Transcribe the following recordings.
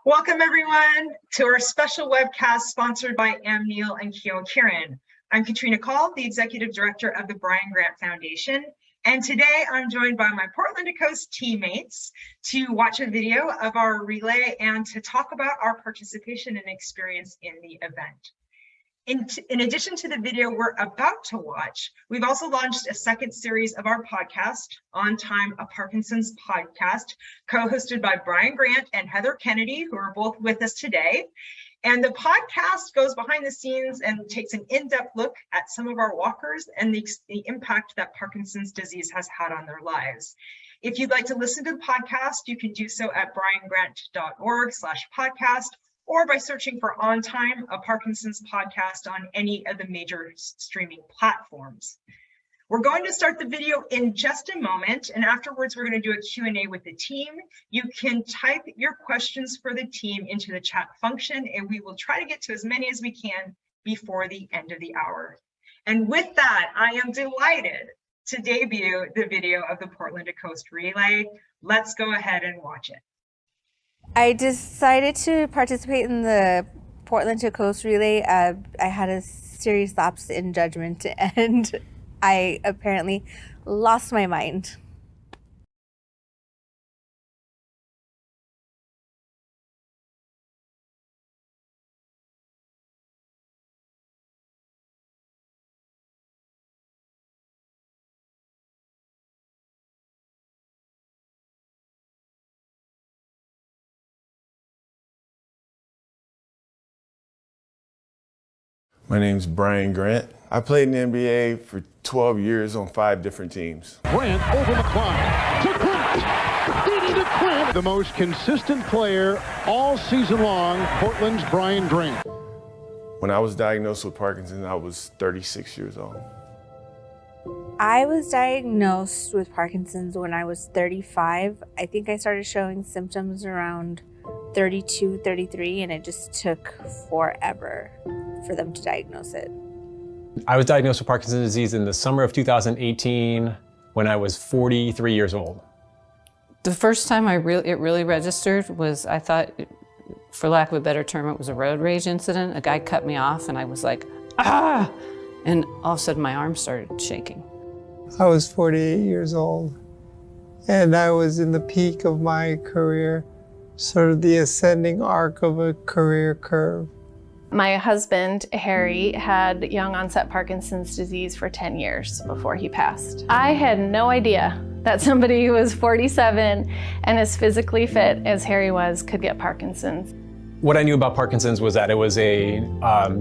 Welcome everyone to our special webcast sponsored by Neil and Kyo Kiran. I'm Katrina Call, the Executive Director of the Brian Grant Foundation. And today I'm joined by my Portland to Coast teammates to watch a video of our relay and to talk about our participation and experience in the event. In addition to the video we're about to watch, we've also launched a second series of our podcast, On Time, a Parkinson's podcast, co-hosted by Brian Grant and Heather Kennedy, who are both with us today. And the podcast goes behind the scenes and takes an in-depth look at some of our walkers and the impact that Parkinson's disease has had on their lives. If you'd like to listen to the podcast, you can do so at briangrant.org/podcast, or by searching for On Time, a Parkinson's podcast on any of the major streaming platforms. We're going to start the video in just a moment, and afterwards we're going to do a Q&A with the team. You can type your questions for the team into the chat function, and we will try to get to as many as we can before the end of the hour. And with that, I am delighted to debut the video of the Portland to Coast Relay. Let's go ahead and watch it. I decided to participate in the Portland to Coast Relay. I had a serious lapse in judgment and I apparently lost my mind. My name's Brian Grant. I played in the NBA for 12 years on 5 different teams. Grant over the clock to Grant, into Grant. The most consistent player all season long, Portland's Brian Grant. When I was diagnosed with Parkinson, I was 36 years old. I was diagnosed with Parkinson's when I was 35. I think I started showing symptoms around 32, 33, and it just took forever for them to diagnose it. I was diagnosed with Parkinson's disease in the summer of 2018 when I was 43 years old. The first time it really registered was, I thought, for lack of a better term, it was a road rage incident. A guy cut me off and I was like, ah! And all of a sudden my arm started shaking. I was 48 years old and I was in the peak of my career, sort of the ascending arc of a career curve. My husband, Harry, had young-onset Parkinson's disease for 10 years before he passed. I had no idea that somebody who was 47 and as physically fit as Harry was could get Parkinson's. What I knew about Parkinson's was that it was a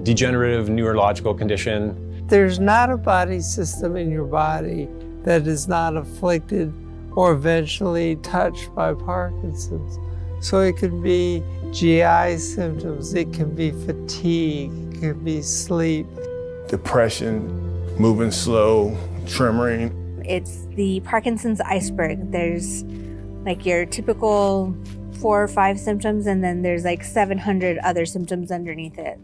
degenerative neurological condition. There's not a body system in your body that is not afflicted or eventually touched by Parkinson's. So it could be GI symptoms, it can be fatigue, it can be sleep. Depression, moving slow, tremoring. It's the Parkinson's iceberg. There's like your typical 4 or 5 symptoms, and then there's like 700 other symptoms underneath it.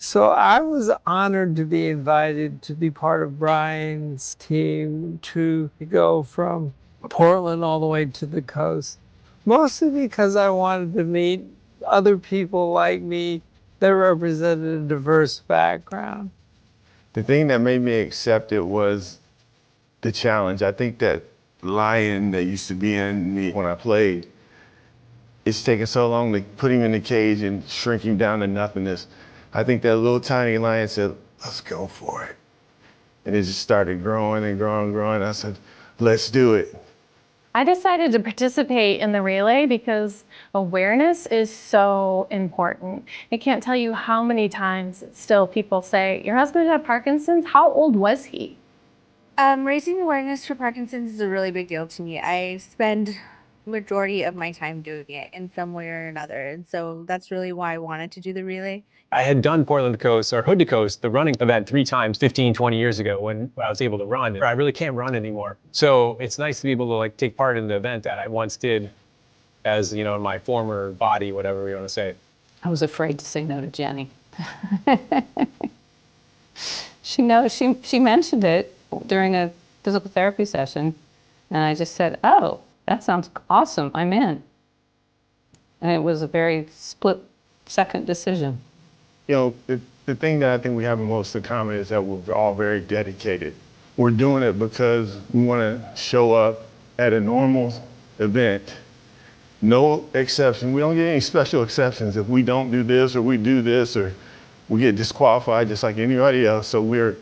So I was honored to be invited to be part of Brian's team to go from Portland all the way to the coast, mostly because I wanted to meet other people like me that represented a diverse background. The thing that made me accept it was the challenge. I think that lion that used to be in me when I played, it's taken so long to put him in the cage and shrink him down to nothingness. I think that little tiny lion said, let's go for it. And it just started growing and growing and growing. I said, let's do it. I decided to participate in the relay because awareness is so important. I can't tell you how many times still people say, your husband had Parkinson's? How old was he? Raising awareness for Parkinson's is a really big deal to me. I spend majority of my time doing it in some way or another. And so that's really why I wanted to do the relay. I had done Portland to Coast or Hood to Coast, the running event 3 times 15, 20 years ago when I was able to run. I really can't run anymore. So it's nice to be able to like take part in the event that I once did as, you know, in my former body, whatever we want to say. I was afraid to say no to Jenny. She mentioned it during a physical therapy session. And I just said, oh, that sounds awesome, I'm in. And it was a very split-second decision. You know, the thing that I think we have the most in common is that we're all very dedicated. We're doing it because we want to show up at a normal event. No exception. We don't get any special exceptions if we don't do this or we do this or we get disqualified just like anybody else. So we're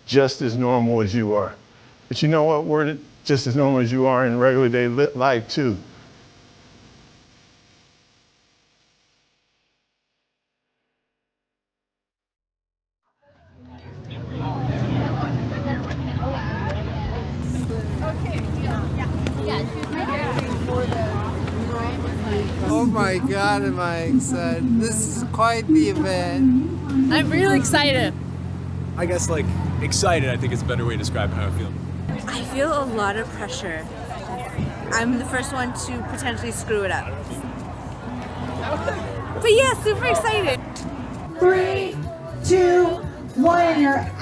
just as normal as you are. But you know what? We're just as normal as you are in regular day life too. Oh my God, am I excited. This is quite the event. I'm really excited. I guess like excited, I think is a better way to describe how I feel. I feel a lot of pressure. I'm the first one to potentially screw it up. But yeah, super excited. 3, 2, 1, you're out.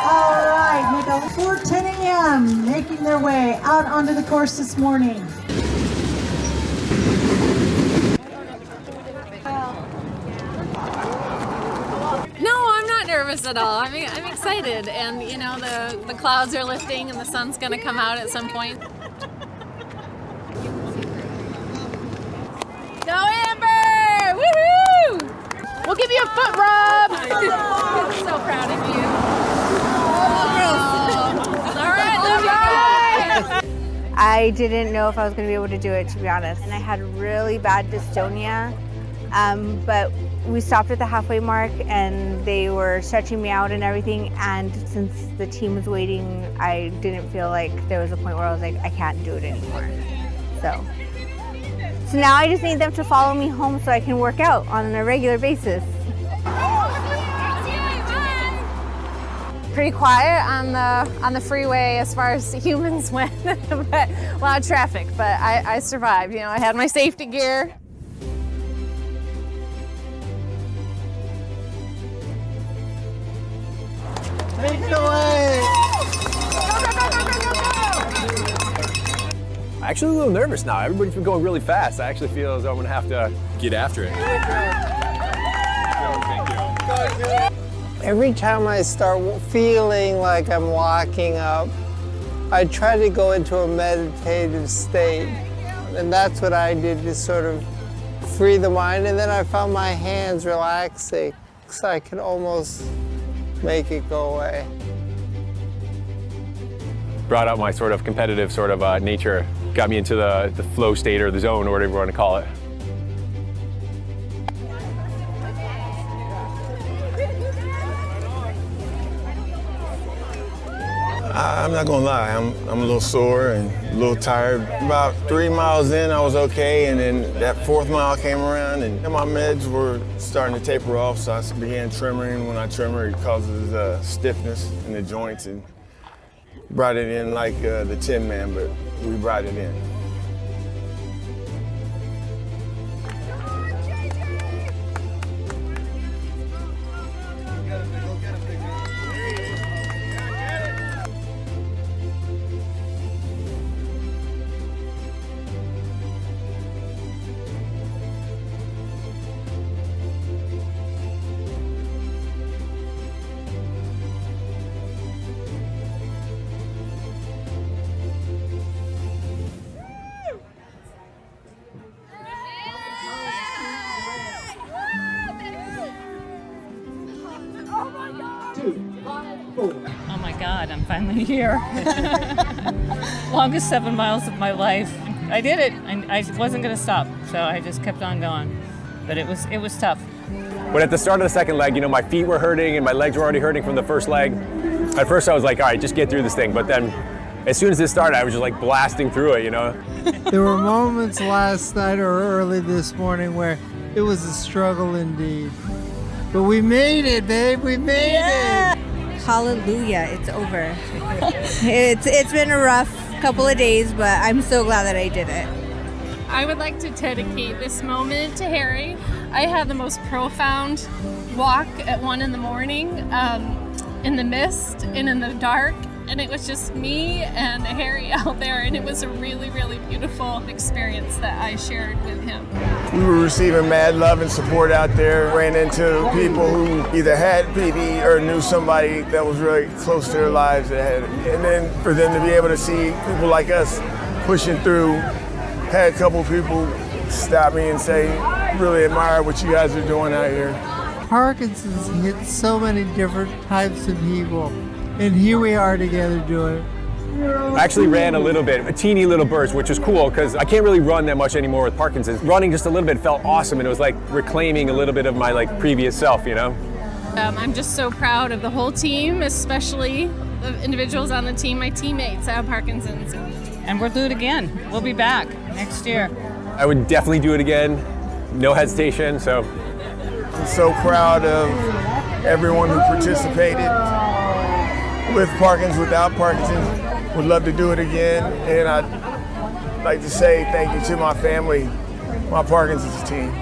All right, Nicole, 4:10 a.m. making their way out onto the course this morning. No, I'm not nervous at all. I'm excited, and you know the clouds are lifting, and the sun's gonna come out at some point. Go Amber! Woohoo! We'll give you a foot rub. I'm so proud of you. All right, love you. I didn't know if I was going to be able to do it, to be honest. And I had really bad dystonia, but we stopped at the halfway mark and they were stretching me out and everything. And since the team was waiting, I didn't feel like there was a point where I was like, I can't do it anymore. So now I just need them to follow me home so I can work out on a regular basis. Pretty quiet on the freeway as far as humans went, but a lot of traffic. But I survived. You know, I had my safety gear. Take it away! I'm actually a little nervous now. Everybody's been going really fast. I actually feel as though I'm gonna have to get after it. Every time I start feeling like I'm locking up, I try to go into a meditative state. And that's what I did to sort of free the mind. And then I found my hands relaxing, so I could almost make it go away. Brought out my sort of competitive sort of nature, got me into the flow state or the zone or whatever you want to call it. I'm not gonna lie, I'm a little sore and a little tired. About 3 miles in, I was okay, and then that 4th mile came around, and my meds were starting to taper off, so I began tremoring. When I tremor, it causes stiffness in the joints, and brought it in like the Tin Man, but we brought it in. Oh my God, I'm finally here. Longest 7 miles of my life. I did it, and I wasn't gonna stop, so I just kept on going. But it was tough. But at the start of the second leg, you know, my feet were hurting and my legs were already hurting from the first leg. At first I was like, all right, just get through this thing. But then as soon as it started, I was just like blasting through it, you know? There were moments last night or early this morning where it was a struggle indeed. But we made it, babe, we made it! Hallelujah, it's over. It's been a rough couple of days, but I'm so glad that I did it. I would like to dedicate this moment to Harry. I had the most profound walk at 1 in the morning, in the mist and in the dark, and it was just me and Harry out there, and it was a really, really beautiful experience that I shared with him. We were receiving mad love and support out there. Ran into people who either had PD or knew somebody that was really close to their lives that had it. And then for them to be able to see people like us pushing through, had a couple people stop me and say, really admire what you guys are doing out here. Parkinson's hits so many different types of people, and here we are together doing it. I actually ran a little bit, a teeny little burst, which was cool because I can't really run that much anymore with Parkinson's. Running just a little bit felt awesome, and it was like reclaiming a little bit of my previous self, you know? I'm just so proud of the whole team, especially the individuals on the team, my teammates that have Parkinson's. And we'll do it again. We'll be back next year. I would definitely do it again, no hesitation, so. I'm so proud of everyone who participated with Parkinson's, without Parkinson's. Would love to do it again, and I'd like to say thank you to my family, my Parkinson's team.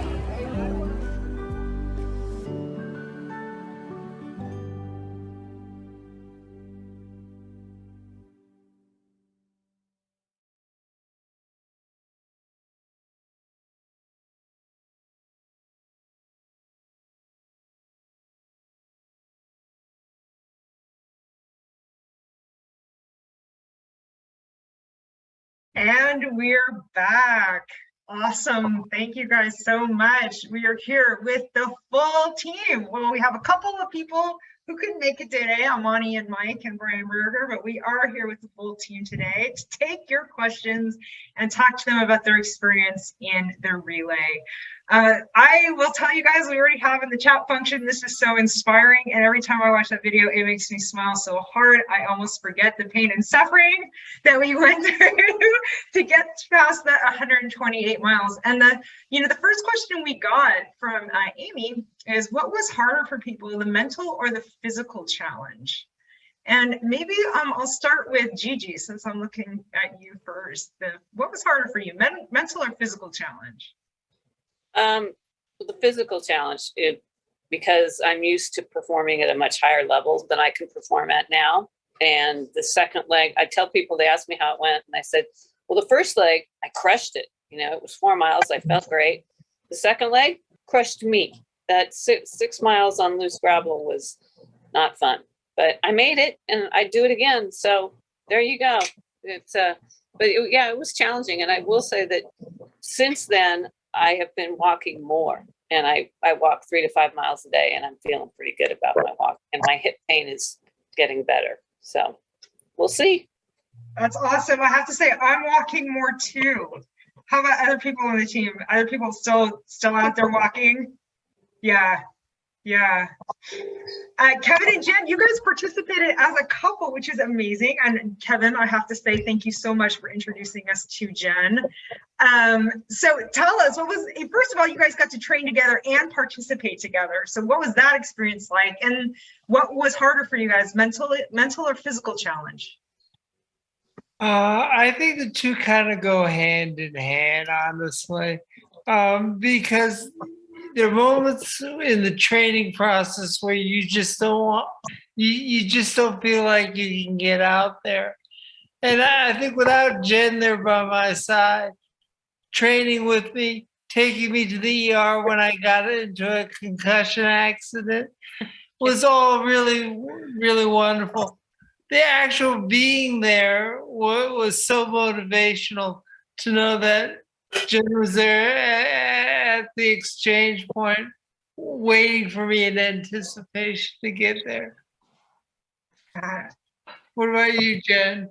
And we're back. Awesome. Thank you guys so much. We are here with the full team. Well, we have a couple of people who couldn't make it today, Amani and Mike and Brian Berger, but we are here with the full team today to take your questions and talk to them about their experience in the relay. I will tell you guys, we already have in the chat function, this is so inspiring, and every time I watch that video, it makes me smile so hard, I almost forget the pain and suffering that we went through to get past that 128 miles. And the first question we got from Amy is, what was harder for people, the mental or the physical challenge? And maybe I'll start with Gigi, since I'm looking at you first. What was harder for you, mental or physical challenge? The physical challenge, because I'm used to performing at a much higher level than I can perform at now. And the second leg, I tell people, they ask me how it went, and I said, well, the first leg, I crushed it. It was 4 miles. I felt great. The second leg crushed me. That 6 miles on loose gravel was not fun, but I made it, and I'd do it again. So there you go. It was challenging. And I will say that since then, I have been walking more, and I walk 3 to 5 miles a day, and I'm feeling pretty good about my walk, and my hip pain is getting better. So we'll see. That's awesome. I have to say, I'm walking more too. How about other people on the team? Other people still out there walking? Yeah. Kevin and Jen, you guys participated as a couple, which is amazing. And Kevin, I have to say thank you so much for introducing us to Jen. So tell us, first of all, you guys got to train together and participate together. So what was that experience like? And what was harder for you guys, mental or physical challenge? I think the two kind of go hand in hand, honestly, because there are moments in the training process where you just don't feel like you can get out there. And I think without Jen there by my side, training with me, taking me to the ER when I got into a concussion accident, was all really, really wonderful. The actual being there was so motivational to know that Jen was there at the exchange point, waiting for me in anticipation to get there. What about you, Jen?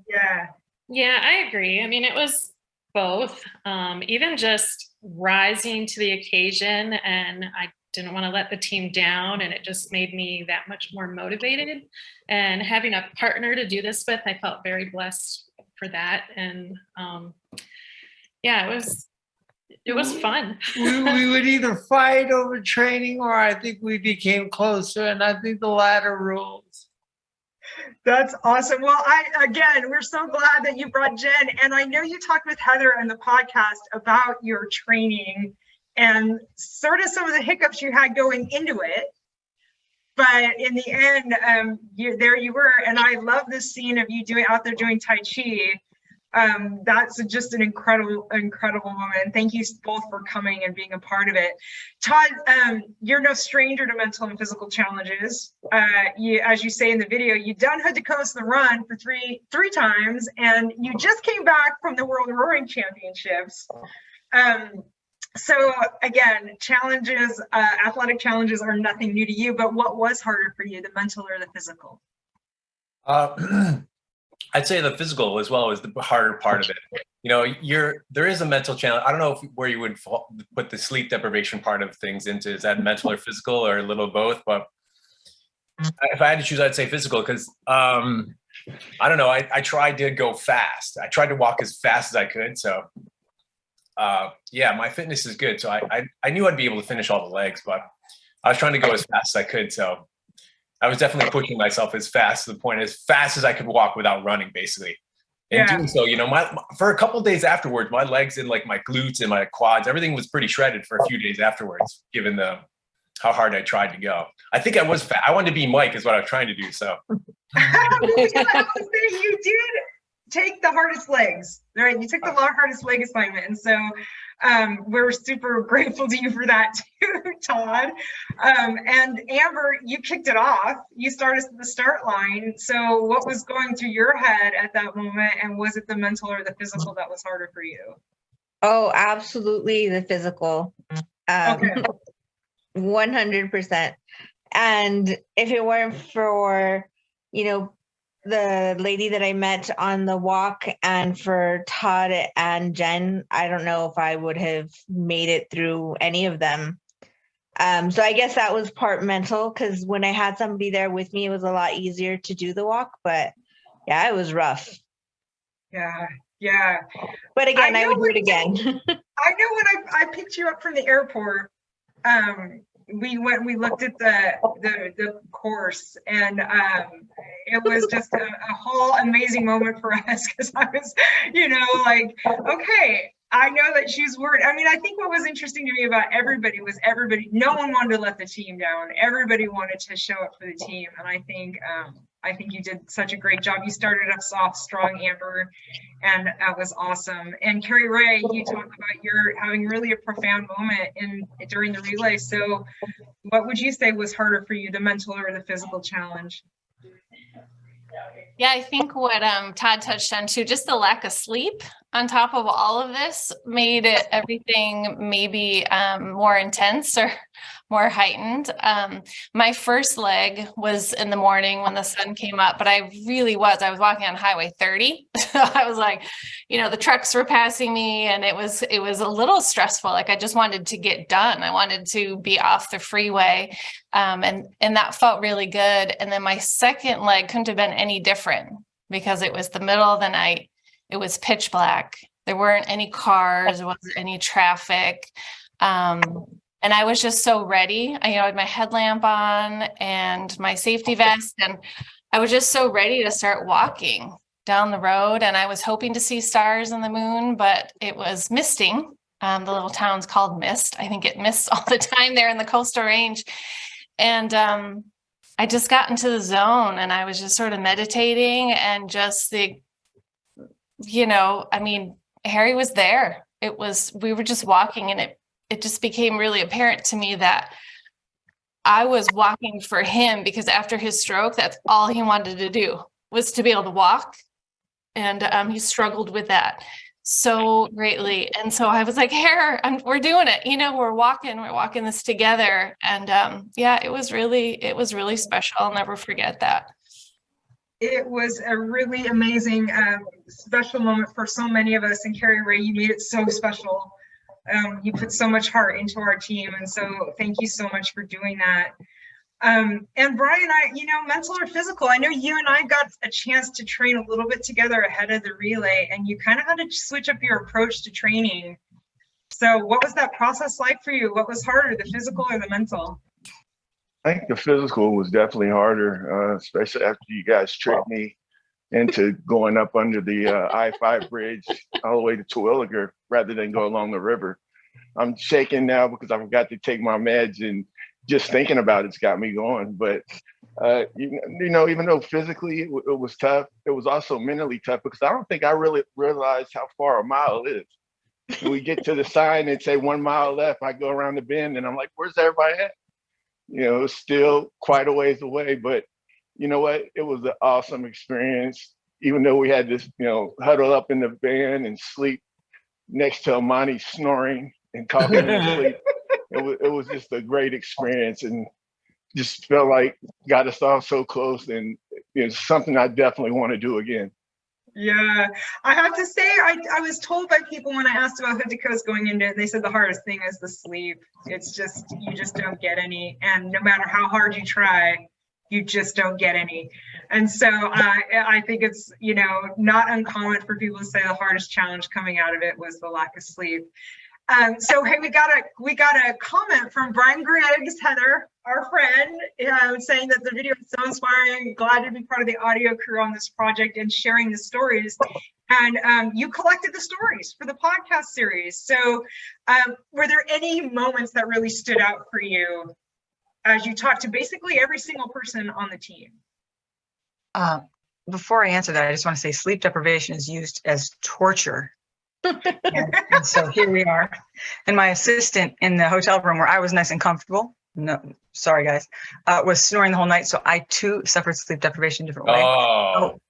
Yeah, I agree. I mean, it was both. Even just rising to the occasion, and I didn't want to let the team down, and it just made me that much more motivated. And having a partner to do this with, I felt very blessed for that. And it was fun. we would either fight over training, or I think we became closer, and I think the latter rules. That's awesome. Well, we're so glad that you brought Jen, and I know you talked with Heather on the podcast about your training and sort of some of the hiccups you had going into it. But in the end, there you were, and I love this scene of you out there doing Tai Chi. That's just an incredible moment. Thank you both for coming and being a part of it. Todd, you're no stranger to mental and physical challenges. As you say in the video, you've done Hood to Coast the Run for three times, and you just came back from the World Rowing Championships. So again, challenges, athletic challenges are nothing new to you, but what was harder for you, the mental or the physical? I'd say the physical as well is the harder part of it. You know, there is a mental challenge. I don't know where you would put the sleep deprivation part of things into. Is that mental or physical or a little of both? But if I had to choose, I'd say physical because I don't know. I tried to go fast. I tried to walk as fast as I could. So yeah, my fitness is good. So I knew I'd be able to finish all the legs, but I was trying to go as fast as I could. So I was definitely pushing myself as fast to the point as fast as I could walk without running, basically. And doing so, you know, for a couple of days afterwards, my legs and like my glutes and my quads, everything was pretty shredded for a few days afterwards, given how hard I tried to go. I think I was fat. I wanted to be Mike is what I was trying to do. So you did take the hardest legs, right? You took the hardest leg assignment. And so we're super grateful to you for that too, Todd. And Amber, you kicked it off. You started at the start line. So what was going through your head at that moment? And was it the mental or the physical that was harder for you? Oh, absolutely the physical. Okay. 100%. And if it weren't for, you know, the lady that I met on the walk and for Todd and Jen, I don't know if I would have made it through any of them. So I guess that was part mental because when I had somebody there with me, it was a lot easier to do the walk. But yeah, it was rough. Yeah. But again, I would do it again. I know when I picked you up from the airport, we looked at the course, and it was just a whole amazing moment for us because I was, you know, like, okay, I know that she's worried. I mean, I think what was interesting to me about everybody was no one wanted to let the team down. Everybody wanted to show up for the team, and I think you did such a great job. You started us off strong, Amber, and that was awesome. And Carrie Ray, you talked about your having really a profound moment during the relay. So what would you say was harder for you, the mental or the physical challenge? Yeah, I think what Todd touched on too, just the lack of sleep on top of all of this made everything maybe more intense or more heightened. My first leg was in the morning when the sun came up, but I was walking on Highway 30. So I was like, you know, the trucks were passing me and it was a little stressful. Like I just wanted to get done. I wanted to be off the freeway. And that felt really good. And then my second leg couldn't have been any different because it was the middle of the night. It was pitch black. There weren't any cars. There wasn't any traffic. And I was just so ready. I had my headlamp on and my safety vest, and I was just so ready to start walking down the road. And I was hoping to see stars and the moon, but it was misting. The little town's called Mist. I think it mists all the time there in the coastal range. And I just got into the zone and I was just sort of meditating and just Harry was there. We were just walking, and it just became really apparent to me that I was walking for him because after his stroke, that's all he wanted to do was to be able to walk. And he struggled with that so greatly. And so I was like, Harry, we're doing it. We're walking this together. And it was really special. I'll never forget that. It was a really amazing, special moment for so many of us. And Carrie Ray, you made it so special. You put so much heart into our team. And so thank you so much for doing that. And Brian, mental or physical, I know you and I got a chance to train a little bit together ahead of the relay, and you kind of had to switch up your approach to training. So what was that process like for you? What was harder, the physical or the mental? I think the physical was definitely harder, especially after you guys tricked me into going up under the I-5 bridge all the way to Terwilliger rather than go along the river. I'm shaking now because I forgot to take my meds, and just thinking about it's got me going. But you know, even though physically it was tough, it was also mentally tough because I don't think I really realized how far a mile is. We get to the sign and say 1 mile left. I go around the bend and I'm like, where's everybody at? You know, it's still quite a ways away, but you know what? It was an awesome experience. Even though we had this, you know, huddle up in the van and sleep next to Amani snoring and talking in his sleep. It was just a great experience and just felt like got us all so close, and it's something I definitely want to do again. Yeah, I have to say, I was told by people when I asked about hood to coast going into it, they said the hardest thing is the sleep. It's just, you just don't get any. And no matter how hard you try, you just don't get any. And so I think it's, you know, not uncommon for people to say the hardest challenge coming out of it was the lack of sleep. So hey, we got a comment from Brian Griggs, Heather, our friend, saying that the video is so inspiring. Glad to be part of the audio crew on this project and sharing the stories. And you collected the stories for the podcast series. So were there any moments that really stood out for you as you talked to basically every single person on the team? Before I answer that, I just want to say sleep deprivation is used as torture. and so here we are. And my assistant in the hotel room where I was nice and comfortable, no, sorry guys, was snoring the whole night. So I too suffered sleep deprivation a different way.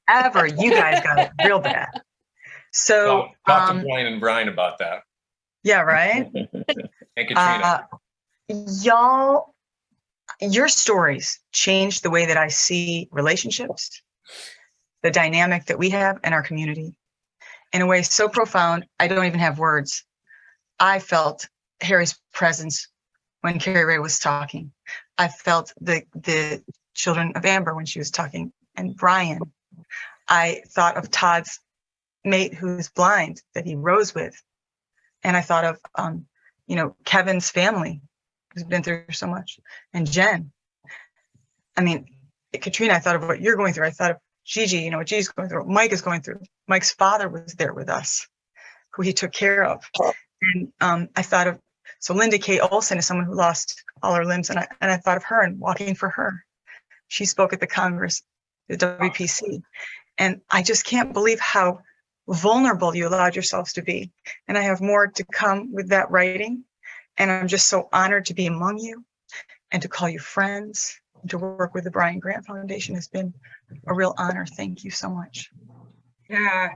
However, you guys got it real bad. So talk to Brian and Brian about that. Yeah, right? And Katrina. Y'all, your stories changed the way that I see relationships, the dynamic that we have in our community, in a way so profound, I don't even have words. I felt Harry's presence when Carrie Ray was talking. I felt the children of Amber when she was talking, and Brian. I thought of Todd's mate who's blind that he rose with. And I thought of, you know, Kevin's family who's been through so much, and Jen. I mean, Katrina, I thought of what you're going through. I thought of Gigi, you know, what Gigi's going through, what Mike is going through. Mike's father was there with us, who he took care of. And I thought of, so Linda K. Olson is someone who lost all her limbs, and I thought of her and walking for her. She spoke at the Congress, the WPC. And I just can't believe how vulnerable you allowed yourselves to be. And I have more to come with that writing. And I'm just so honored to be among you and to call you friends. To work with the Brian Grant Foundation has been a real honor. Thank you so much. Yeah,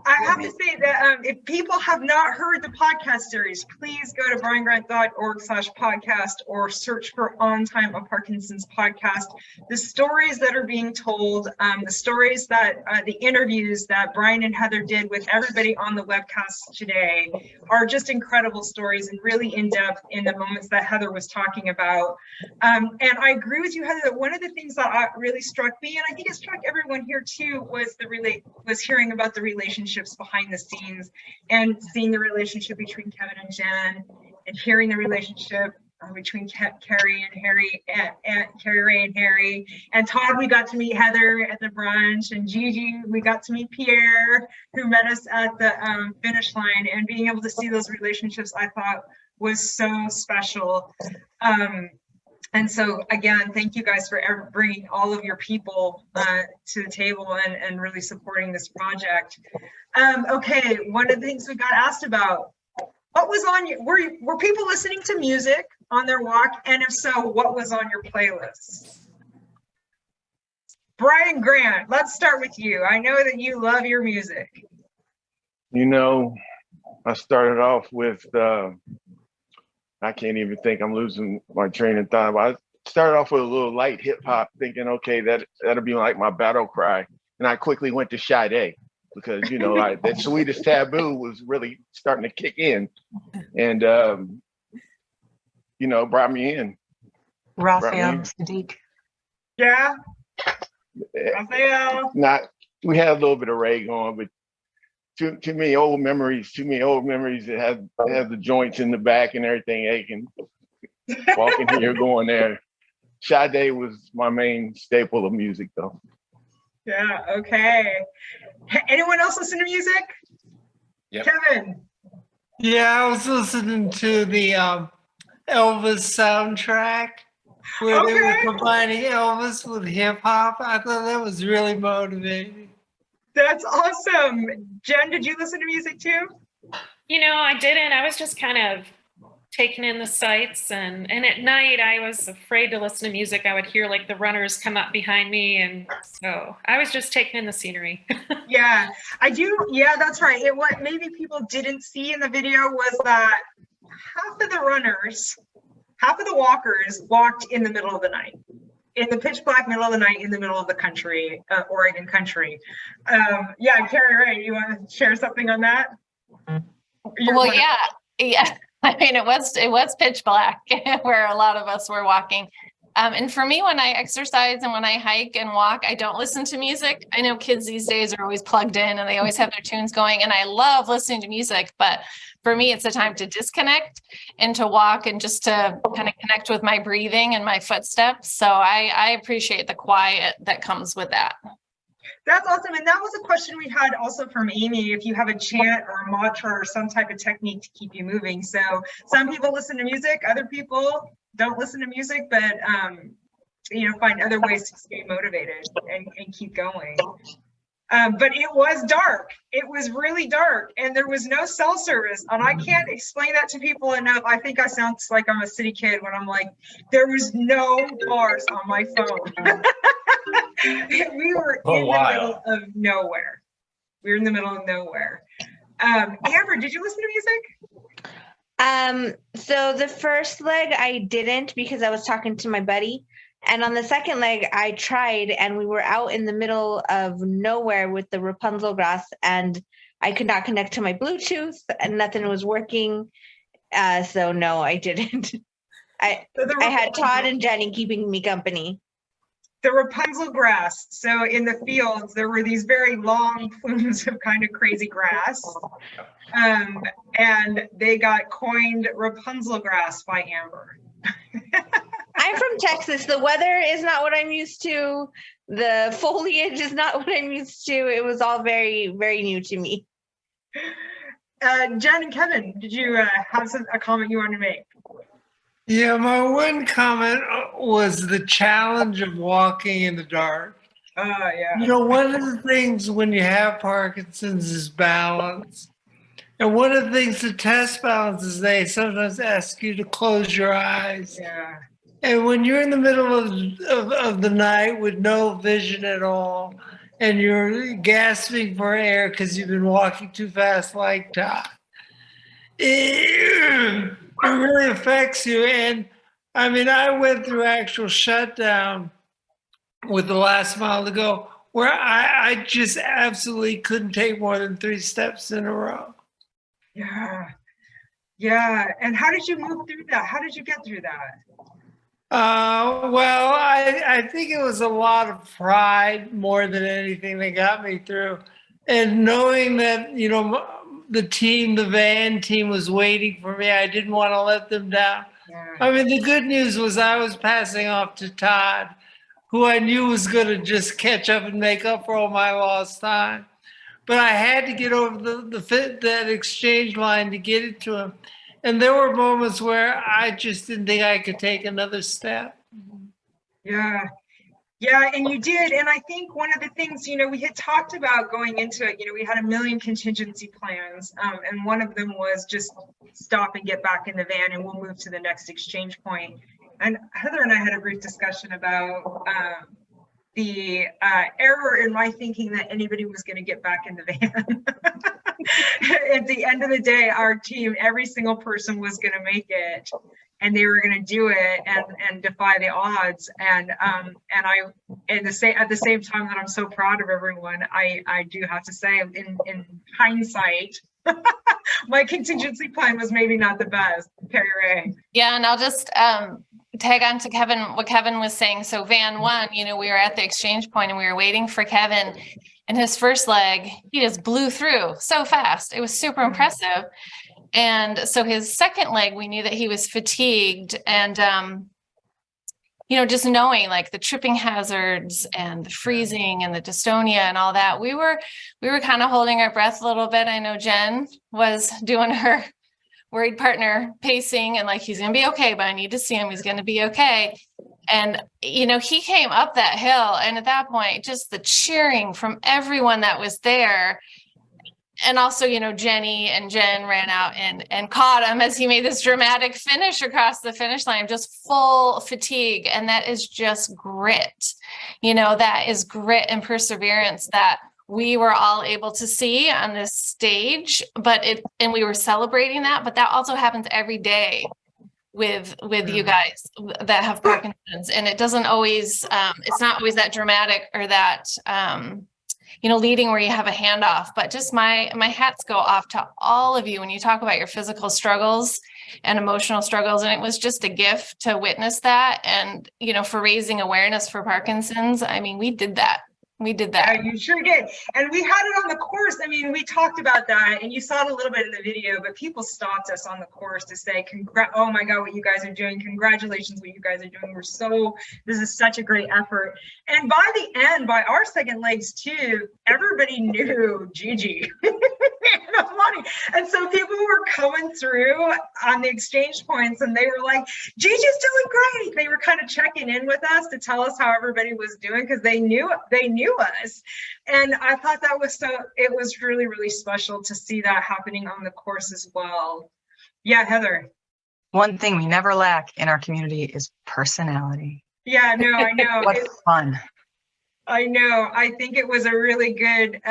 I have to say that if people have not heard the podcast series, please go to briangrant.org/podcast or search for On Time of Parkinson's podcast. The stories that are being told, the stories that the interviews that Brian and Heather did with everybody on the webcast today are just incredible stories and really in depth in the moments that Heather was talking about. And I agree with you, Heather, that one of the things that really struck me, and I think it struck everyone here too, was hearing about the relationships behind the scenes and seeing the relationship between Kevin and Jen, and hearing the relationship between Carrie and Harry, and Carrie Ray and Harry, and Todd. We got to meet Heather at the brunch, and Gigi, we got to meet Pierre, who met us at the finish line, and being able to see those relationships, I thought was so special. And so again, thank you guys for bringing all of your people to the table and really supporting this project. Okay, one of the things we got asked about, what was on your, were people listening to music on their walk? And if so, what was on your playlist? Brian Grant, let's start with you. I know that you love your music. You know, I started off with I can't even think, I'm losing my train of thought. I started off with a little light hip hop, thinking, okay, that'll be like my battle cry. And I quickly went to Sade because, you know, that Sweetest Taboo was really starting to kick in. And, you know, brought me in. Raphael Sadiq. Yeah. Raphael. We had a little bit of Ray going, but too many old memories that have the joints in the back and everything aching. Walking here, going there. Sade was my main staple of music, though. Yeah, okay. Anyone else listen to music? Yep. Kevin. Yeah, I was listening to the Elvis soundtrack. where they were combining Elvis with hip hop. I thought that was really motivating. That's awesome. Jen, did you listen to music too? I didn't. I was just kind of taking in the sights, and at night I was afraid to listen to music. I would hear like the runners come up behind me, and so I was just taking in the scenery. Yeah, I do. Yeah, that's right. What maybe people didn't see in the video was that half of the walkers walked in the middle of the night, in the pitch black middle of the night, in the middle of the country, Oregon country. Yeah, Carrie Ray, you want to share something on that? Well, yeah. I mean, it was pitch black where a lot of us were walking. And for me, when I exercise and when I hike and walk, I don't listen to music. I know kids these days are always plugged in and they always have their tunes going, and I love listening to music. But for me, it's a time to disconnect and to walk and just to kind of connect with my breathing and my footsteps. So I appreciate the quiet that comes with that. That's awesome. And that was a question we had also from Amy, if you have a chant or a mantra or some type of technique to keep you moving. So some people listen to music, other people don't listen to music, but find other ways to stay motivated and keep going. But it was dark. It was really dark, and there was no cell service. And I can't explain that to people enough. I think I sound like I'm a city kid when I'm like, there was no bars on my phone. We were in the middle of nowhere. Amber, did you listen to music? So the first leg I didn't, because I was talking to my buddy. And on the second leg, I tried, and we were out in the middle of nowhere with the Rapunzel grass, and I could not connect to my Bluetooth, and nothing was working. So no, I didn't. I had Todd and Jenny keeping me company. The Rapunzel grass. So in the fields, there were these very long plumes of kind of crazy grass. And they got coined Rapunzel grass by Amber. I'm from Texas. The weather is not what I'm used to. The foliage is not what I'm used to. It was all very, very new to me. Jen and Kevin, did you have a comment you wanted to make? Yeah, my one comment was the challenge of walking in the dark. Yeah. One of the things when you have Parkinson's is balance. And one of the things to test balance is they sometimes ask you to close your eyes. Yeah. And when you're in the middle of the night with no vision at all, and you're gasping for air because you've been walking too fast like Todd, it really affects you. And I mean, I went through actual shutdown with the last mile to go, where I just absolutely couldn't take more than 3 steps in a row. Yeah. And how did you move through that? How did you get through that? Well, I think it was a lot of pride more than anything that got me through. And knowing that, the van team was waiting for me, I didn't want to let them down. Yeah. I mean, the good news was I was passing off to Todd, who I knew was going to just catch up and make up for all my lost time. But I had to get over that exchange line to get it to him. And there were moments where I just didn't think I could take another step. Yeah, and you did. And I think one of the things, we had talked about going into it, we had a million contingency plans. And one of them was just stop and get back in the van and we'll move to the next exchange point. And Heather and I had a brief discussion about the error in my thinking that anybody was going to get back in the van. At the end of the day, our team, every single person was going to make it, and they were going to do it and defy the odds. And at the same time that I'm so proud of everyone, I do have to say, in hindsight, my contingency plan was maybe not the best. Carrie Ray. Yeah, and I'll just tag on to what Kevin was saying. So van 1, we were at the exchange point and we were waiting for Kevin. And his first leg, he just blew through so fast. It was super impressive. And so his second leg, we knew that he was fatigued. And, just knowing like the tripping hazards and the freezing and the dystonia and all that, we were kind of holding our breath a little bit. I know Jen was doing her worried partner pacing and like, he's going to be okay, but I need to see him. He's going to be okay. And, you know, he came up that hill, and at that point, just the cheering from everyone that was there. And also, you know, Jenny and Jen ran out and caught him as he made this dramatic finish across the finish line, just full fatigue. And that is just grit. You know, that is grit and perseverance that we were all able to see on this stage, and we were celebrating that, but that also happens every day with you guys that have Parkinson's. And it doesn't always, it's not always that dramatic or that, you know, leading where you have a handoff, but just my hats go off to all of you when you talk about your physical struggles and emotional struggles. And it was just a gift to witness that. And, you know, for raising awareness for Parkinson's, I mean, we did that. We did that. Yeah, you sure did. And we had it on the course. I mean, we talked about that, and you saw it a little bit in the video, but people stopped us on the course to say, oh my God, what you guys are doing. Congratulations, what you guys are doing. This is such a great effort. And by the end, by our second legs too, everybody knew Gigi. And so people were coming through on the exchange points, and they were like, Gigi's doing great. They were kind of checking in with us to tell us how everybody was doing, because they knew us. And I thought that was it was really, really special to see that happening on the course as well. Yeah, Heather. One thing we never lack in our community is personality. Yeah, no, I know. What fun. I know. I think it was a really good,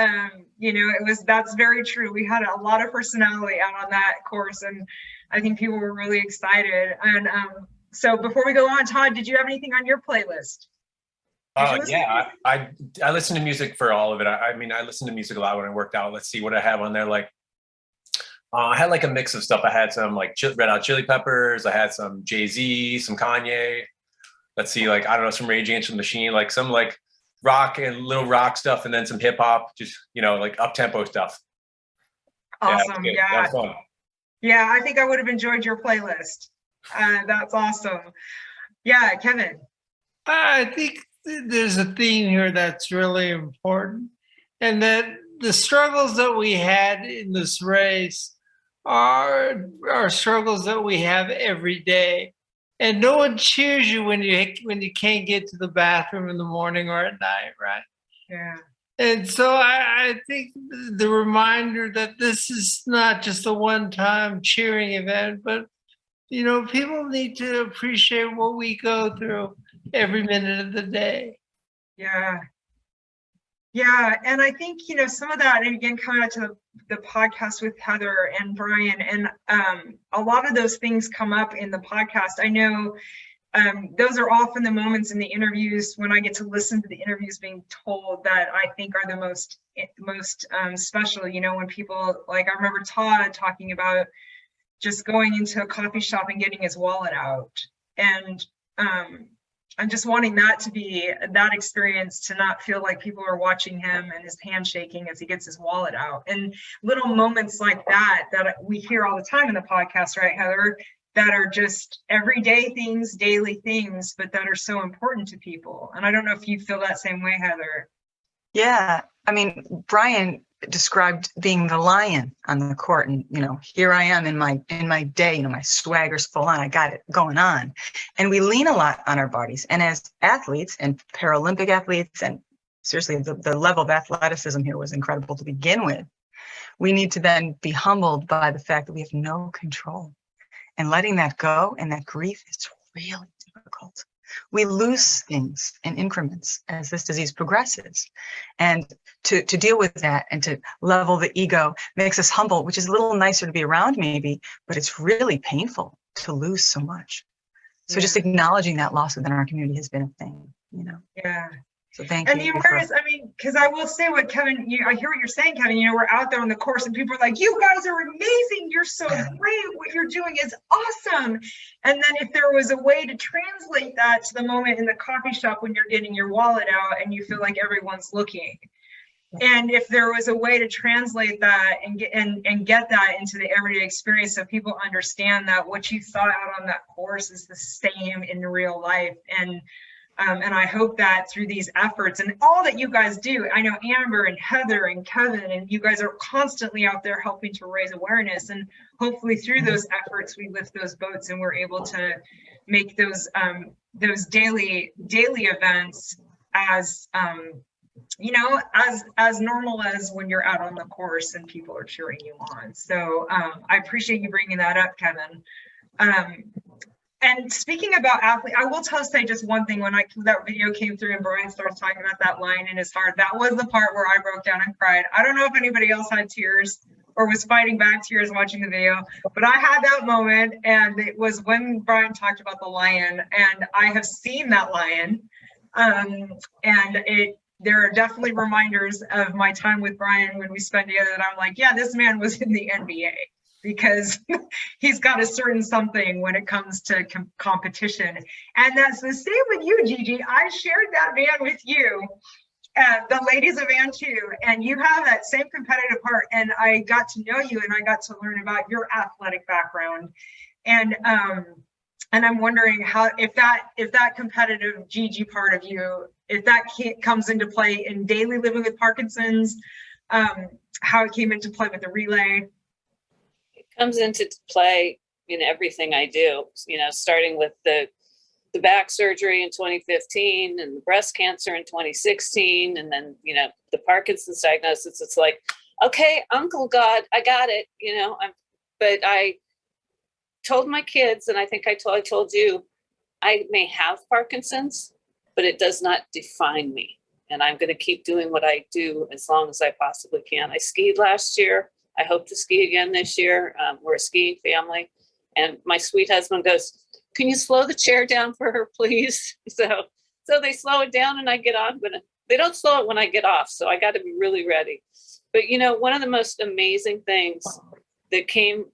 you know, that's very true. We had a lot of personality out on that course, and I think people were really excited. And so before we go on, Todd, did you have anything on your playlist? Yeah, I listen to music for all of it. I mean, I listen to music a lot when I worked out. Let's see what I have on there. Like, I had like a mix of stuff. I had some like Red Hot Chili Peppers. I had some Jay-Z, some Kanye. Let's see, like, I don't know, some Rage Against the Machine, like some like rock and little rock stuff, and then some hip hop, just, you know, like up-tempo stuff. Awesome. Yeah, that was fun. Yeah, I think I would have enjoyed your playlist. That's awesome. Yeah, Kevin. I think there's a theme here that's really important, and that the struggles that we had in this race are struggles that we have every day. And no one cheers you when you can't get to the bathroom in the morning or at night, right? Yeah. And so I think the reminder that this is not just a one-time cheering event, but, you know, people need to appreciate what we go through every minute of the day. Yeah. Yeah. And I think, you know, some of that, and again, coming out to the podcast with Heather and Brian, and a lot of those things come up in the podcast. I know those are often the moments in the interviews when I get to listen to the interviews being told that I think are the most special. You know, when people, like, I remember Todd talking about just going into a coffee shop and getting his wallet out, and I'm just wanting that to be that experience, to not feel like people are watching him and his hand shaking as he gets his wallet out. And little moments like that we hear all the time in the podcast, right, Heather, that are just everyday things, daily things, but that are so important to people. And I don't know if you feel that same way, Heather. Yeah, I mean, Brian described being the lion on the court, and, you know, here I am in my day, you know, my swagger's full on, I got it going on. And we lean a lot on our bodies. And as athletes and Paralympic athletes, and seriously, the level of athleticism here was incredible to begin with. We need to then be humbled by the fact that we have no control, and letting that go, and that grief is really difficult. We lose things in increments as this disease progresses. And to deal with that and to level the ego makes us humble, which is a little nicer to be around maybe, but it's really painful to lose so much. So just acknowledging that loss within our community has been a thing, you know? Yeah. So thank you. And the awareness, I mean, because I will say what Kevin, I hear what you're saying, Kevin, you know, we're out there on the course and people are like, you guys are amazing. You're so great. What you're doing is awesome. And then if there was a way to translate that to the moment in the coffee shop when you're getting your wallet out and you feel like everyone's looking. And if there was a way to translate that and get that into the everyday experience, so people understand that what you saw out on that course is the same in real life. And I hope that through these efforts and all that you guys do, I know Amber and Heather and Kevin, and you guys are constantly out there helping to raise awareness. And hopefully through those efforts, we lift those boats and we're able to make those those daily events as you know, as normal as when you're out on the course and people are cheering you on. So I appreciate you bringing that up, Kevin. And speaking about athletes, I will say just one thing. When that video came through and Brian starts talking about that line in his heart, that was the part where I broke down and cried. I don't know if anybody else had tears or was fighting back tears watching the video, but I had that moment, and it was when Brian talked about the lion, and I have seen that lion, and there are definitely reminders of my time with Brian when we spent together that I'm like, yeah, this man was in the NBA, because he's got a certain something when it comes to competition. And that's the same with you, Gigi. I shared that van with you, the ladies of van too, and you have that same competitive heart. And I got to know you, and I got to learn about your athletic background. And I'm wondering how, if that competitive Gigi part of you, if that comes into play in daily living with Parkinson's, how it came into play with the relay. It comes into play in everything I do, you know, starting with the back surgery in 2015 and the breast cancer in 2016. And then, you know, the Parkinson's diagnosis, it's like, okay, Uncle God, I got it, you know, but I told my kids, and I think I told you, I may have Parkinson's, but it does not define me. And I'm going to keep doing what I do as long as I possibly can. I skied last year. I hope to ski again this year. We're a skiing family. And my sweet husband goes, can you slow the chair down for her, please? So they slow it down and I get on, but they don't slow it when I get off. So I got to be really ready. But, you know, one of the most amazing things that came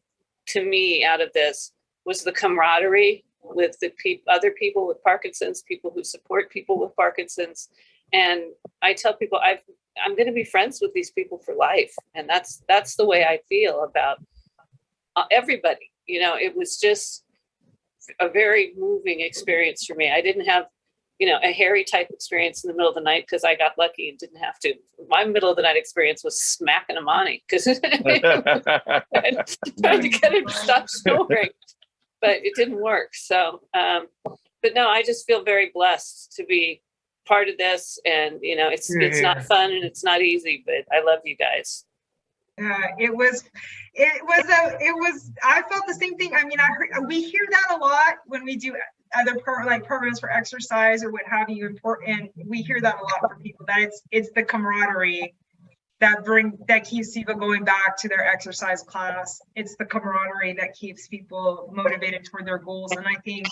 to me out of this was the camaraderie with the other people with Parkinson's, people who support people with Parkinson's. And I tell people I'm going to be friends with these people for life. And that's the way I feel about everybody. You know, it was just a very moving experience for me. I didn't have, you know, a hairy type experience in the middle of the night because I got lucky and didn't have to. My middle of the night experience was smacking Amani because trying to get him to stop snoring, but it didn't work. So, but no, I just feel very blessed to be part of this. And, you know, it's not fun and it's not easy, but I love you guys. It was, I felt the same thing. I mean, we hear that a lot when we do other programs for exercise or what have you, and we hear that a lot from people, that it's the camaraderie that keeps people going back to their exercise class. It's the camaraderie that keeps people motivated toward their goals. And I think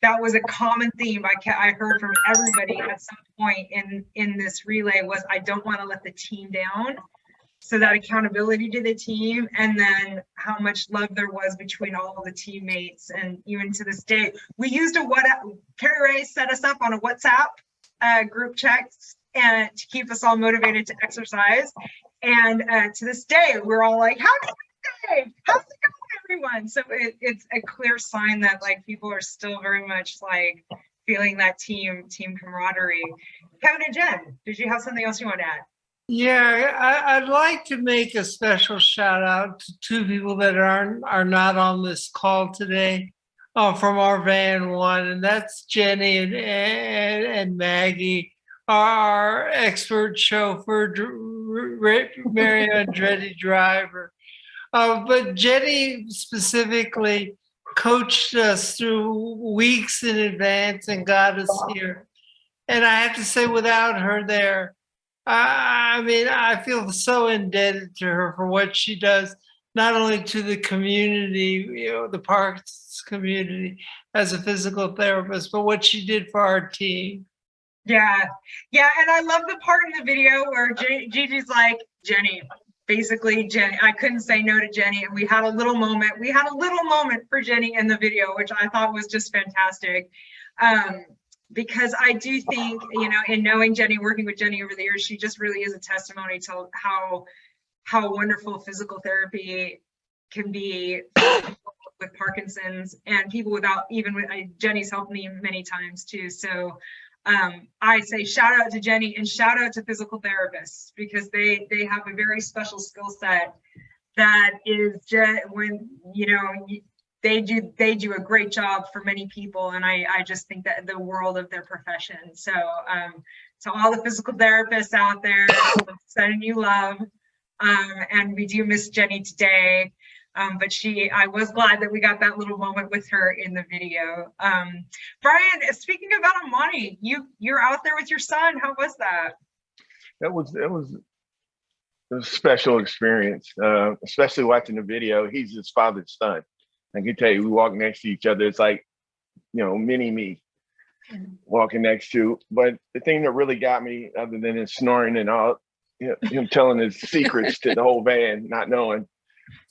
that was a common theme I heard from everybody at some point in this relay was, I don't want to let the team down. So that accountability to the team, and then how much love there was between all of the teammates. And even to this day, we used Carrie Ray set us up on a WhatsApp group checks and to keep us all motivated to exercise. And to this day, we're all like, how's it going, everyone? So it's a clear sign that like people are still very much like feeling that team camaraderie. Kevin and Jen, did you have something else you want to add? Yeah, I'd like to make a special shout out to two people that are not on this call today from our van one, and that's Jenny and Maggie, our expert chauffeur, Mary Andretti driver. But Jenny specifically coached us through weeks in advance and got us here. And I have to say, without her there, I mean, I feel so indebted to her for what she does, not only to the community, you know, the Parks community as a physical therapist, but what she did for our team. Yeah. And I love the part in the video where Gigi's like, Jenny, I couldn't say no to Jenny. And we had a little moment for Jenny in the video, which I thought was just fantastic. Because I do think, you know, in knowing Jenny, working with Jenny over the years, she just really is a testimony to how wonderful physical therapy can be with Parkinson's and people without, Jenny's helped me many times too. So I say shout out to Jenny and shout out to physical therapists, because they have a very special skill set that is just, when, you know, they do a great job for many people, and I just think that the world of their profession. So to all the physical therapists out there, sending you love, and we do miss Jenny today. But I was glad that we got that little moment with her in the video. Brian, speaking about Amani, you're out there with your son. How was that? It was a special experience, especially watching the video. He's his father's son. I can tell you, we walk next to each other. It's like, mini me walking next to. But the thing that really got me, other than his snoring and all, him telling his secrets to the whole band, not knowing,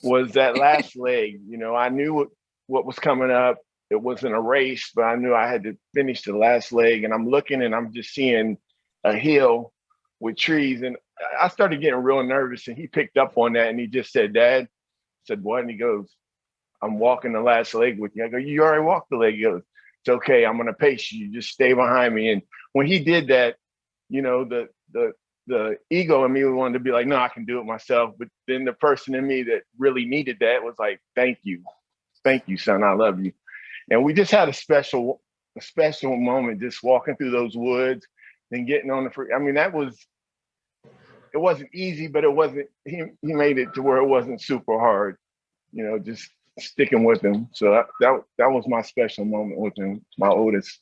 was that last leg. I knew what was coming up. It wasn't a race, but I knew I had to finish the last leg. And I'm looking and I'm just seeing a hill with trees. And I started getting real nervous, and he picked up on that and he just said, "Dad," I said, "What?" And he goes, "I'm walking the last leg with you." I go, "You already walked the leg." He goes, "It's okay. I'm going to pace you. Just stay behind me." And when he did that, the ego in me wanted to be like, "No, I can do it myself." But then the person in me that really needed that was like, "Thank you, son. I love you." And we just had a special moment, just walking through those woods and getting on the free. I mean, it wasn't easy, but it wasn't. He made it to where it wasn't super hard. Just sticking with him. So that was my special moment with him, my oldest.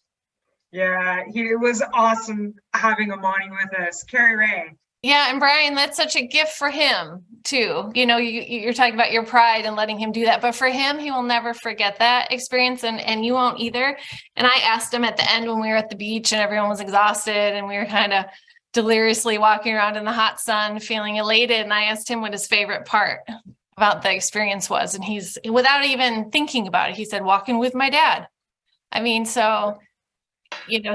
Yeah, it was awesome having Amani with us. Carrie Ray. Yeah, and Brian, that's such a gift for him too. You're talking about your pride and letting him do that, but for him, he will never forget that experience, and you won't either. And I asked him at the end when we were at the beach and everyone was exhausted and we were kind of deliriously walking around in the hot sun, feeling elated. And I asked him what his favorite part about the experience was. And he's, without even thinking about it, he said, "Walking with my dad." I mean, so,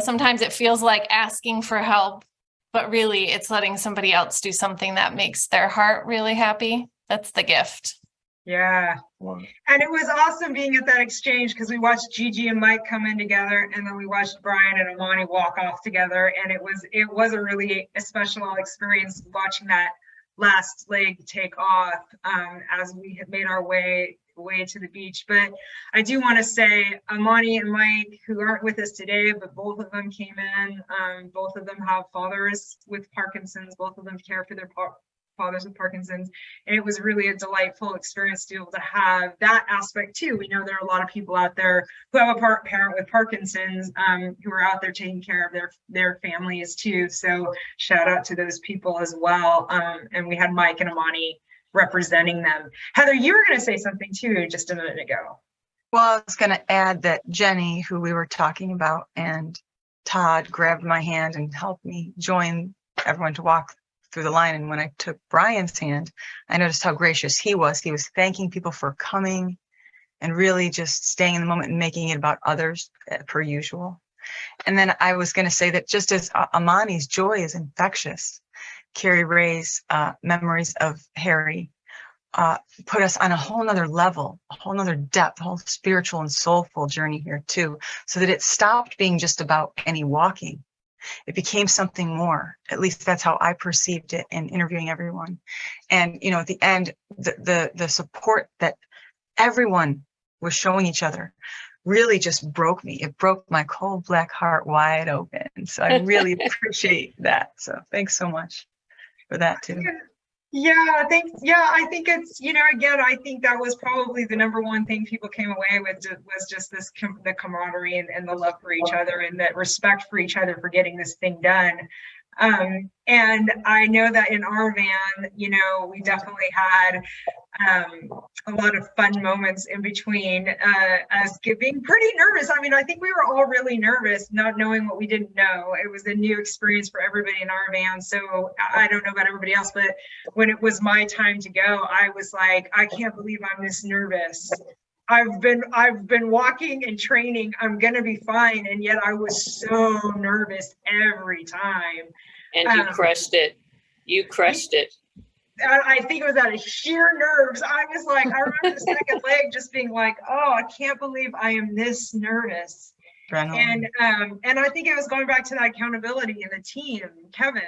sometimes it feels like asking for help, but really it's letting somebody else do something that makes their heart really happy. That's the gift. Yeah. And it was awesome being at that exchange, because we watched Gigi and Mike come in together, and then we watched Brian and Amani walk off together. And it was a really special experience watching that last leg take off as we had made our way to the beach. But I do want to say Amani and Mike, who aren't with us today, but both of them came in. Both of them have fathers with Parkinson's. Both of them care for their fathers with Parkinson's, and it was really a delightful experience to be able to have that aspect too. We know there are a lot of people out there who have a parent with Parkinson's who are out there taking care of their families too. So shout out to those people as well. And we had Mike and Amani representing them. Heather, you were going to say something too just a minute ago. Well, I was going to add that Jenny, who we were talking about, and Todd grabbed my hand and helped me join everyone to walk through the line. And when I took Brian's hand, I noticed how gracious he was. He was thanking people for coming and really just staying in the moment and making it about others per usual. And then I was going to say that just as Amani's joy is infectious, Carrie Ray's memories of Harry put us on a whole nother level, a whole nother depth, a whole spiritual and soulful journey here too, so that it stopped being just about any walking. It became something more. At least that's how I perceived it in interviewing everyone. And, at the end, the support that everyone was showing each other really just broke me. It broke my cold black heart wide open. So I really appreciate that. So thanks so much for that too. Yeah, thanks. Yeah, I think it's, again, I think that was probably the number one thing people came away with was just the camaraderie and the love for each other and that respect for each other for getting this thing done. And I know that in our van, we definitely had a lot of fun moments in between us being pretty nervous. I mean, I think we were all really nervous, not knowing what we didn't know. It was a new experience for everybody in our van. So I don't know about everybody else, but when it was my time to go, I was like, I can't believe I'm this nervous. I've been walking and training. I'm gonna be fine, and yet I was so nervous every time. And you crushed it. You crushed it. I think it was out of sheer nerves. I was like, I remember the second leg just being like, oh, I can't believe I am this nervous. And I think it was going back to that accountability in the team. Kevin.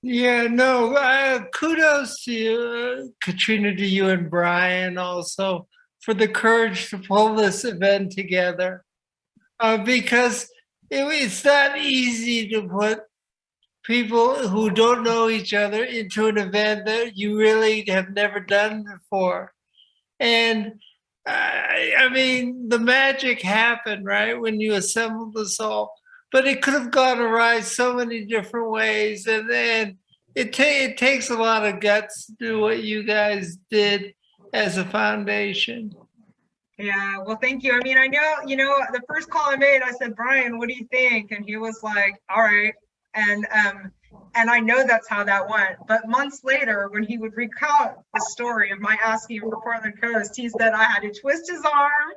Yeah, no, kudos to you, Katrina, to you and Brian also. for the courage to pull this event together, because it's not easy to put people who don't know each other into an event that you really have never done before. And I mean, the magic happened, right, when you assembled us all. But it could have gone awry so many different ways. And then it takes a lot of guts to do what you guys did as a foundation. Yeah, well, thank you. I mean, I know, the first call I made, I said, Brian, what do you think? And he was like, all right. And I know that's how that went. But months later, when he would recount the story of my asking him for Portland Coast, he said I had to twist his arm.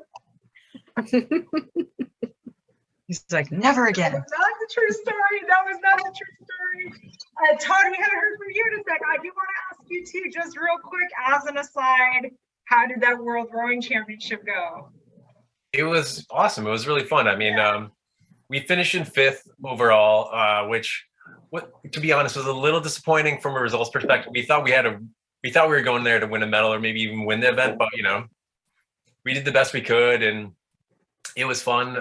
He's like, never again. That was not the true story. That was not the true story. Todd, we haven't heard from you in a sec. I do want to ask you too, just real quick, as an aside, how did that World Rowing Championship go? It was awesome. It was really fun. I mean, we finished in 5th overall, which, to be honest, was a little disappointing from a results perspective. We thought we were going there to win a medal or maybe even win the event, but we did the best we could, and it was fun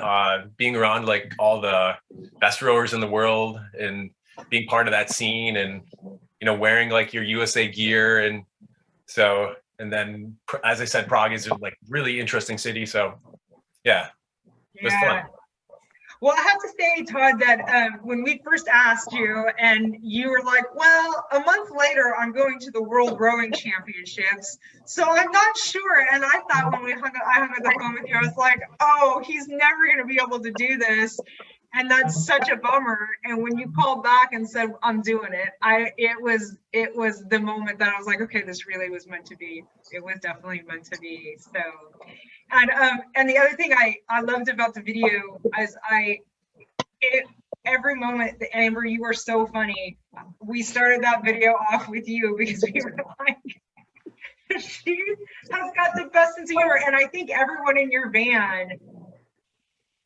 being around like all the best rowers in the world and being part of that scene, and wearing like your USA gear, and then, as I said, Prague is a like really interesting city. So yeah, it was fun. Well, I have to say, Todd, that when we first asked you and you were like, well, a month later, I'm going to the World Rowing Championships, so I'm not sure. And I thought when I hung up the phone with you, I was like, oh, he's never going to be able to do this. And that's such a bummer. And when you called back and said, I'm doing it, it was the moment that I was like, okay, this really was meant to be. It was definitely meant to be. So, and the other thing I loved about the video is every moment, Amber, you were so funny. We started that video off with you because we were like, she has got the best sense of humor. And I think everyone in your van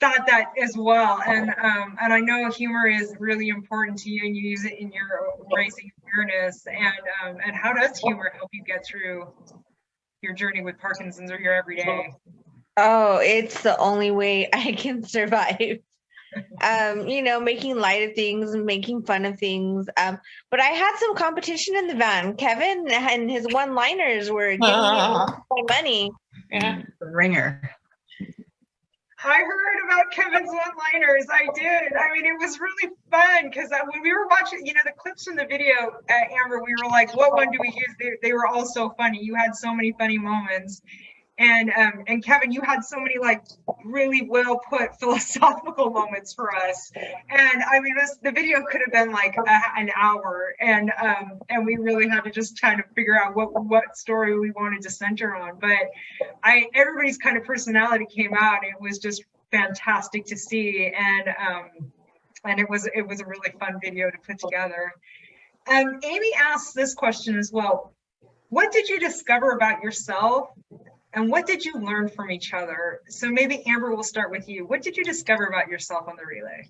thought that as well. And I know humor is really important to you, and you use it in your racing awareness. And how does humor help you get through your journey with Parkinson's or your everyday? Oh, it's the only way I can survive. Making light of things and making fun of things. But I had some competition in the van. Kevin and his one-liners were giving me my money. Yeah. The ringer. I heard about Kevin's one-liners. I did. I mean, it was really fun because when we were watching, the clips from the video, Amber, we were like, what one do we use? They were all so funny. You had so many funny moments. And Kevin, you had so many like really well put philosophical moments for us. And I mean, the video could have been like an hour, and we really had to just kind of figure out what story we wanted to center on. But everybody's kind of personality came out. It was just fantastic to see, and it was a really fun video to put together. Amy asked this question as well. What did you discover about yourself? And what did you learn from each other? So maybe Amber, we'll start with you. What did you discover about yourself on the relay?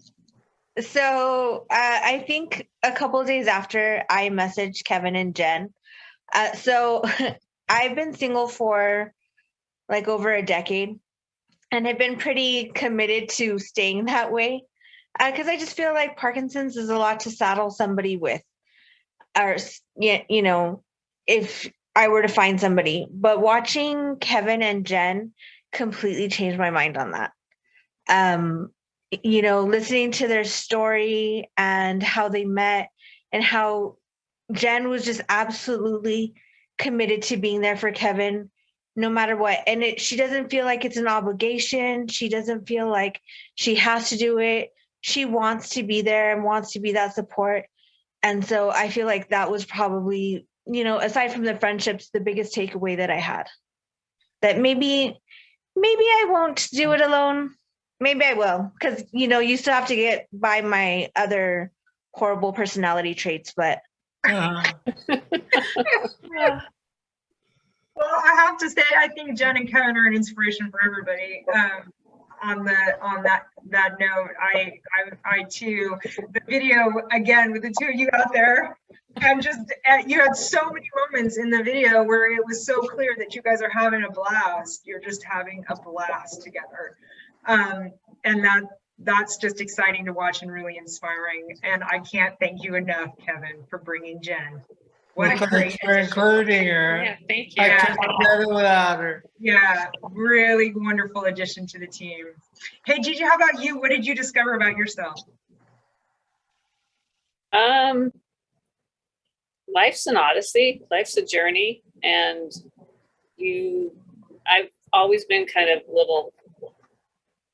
So I think a couple of days after I messaged Kevin and Jen. So I've been single for like over a decade, and I've been pretty committed to staying that way because I just feel like Parkinson's is a lot to saddle somebody with, or if I were to find somebody. But watching Kevin and Jen completely changed my mind on that. Listening to their story and how they met, and how Jen was just absolutely committed to being there for Kevin no matter what. And she doesn't feel like it's an obligation. She doesn't feel like she has to do it. She wants to be there and wants to be that support. And so I feel like that was probably, aside from the friendships, the biggest takeaway that I had. That maybe I won't do it alone. Maybe I will, because, you still have to get by my other horrible personality traits, but. Well, I have to say, I think Jen and Kevin are an inspiration for everybody. on that note. I too, the video again with the two of you out there, and just you had so many moments in the video where it was so clear that you guys are having a blast. You're just having a blast together, and that's just exciting to watch and really inspiring. And I can't thank you enough, Kevin, for bringing Jen. What a great for including her. Yeah, thank you. I couldn't have done it without her. Yeah, really wonderful addition to the team. Hey, Gigi, how about you? What did you discover about yourself? Life's an odyssey, life's a journey, and I've always been kind of a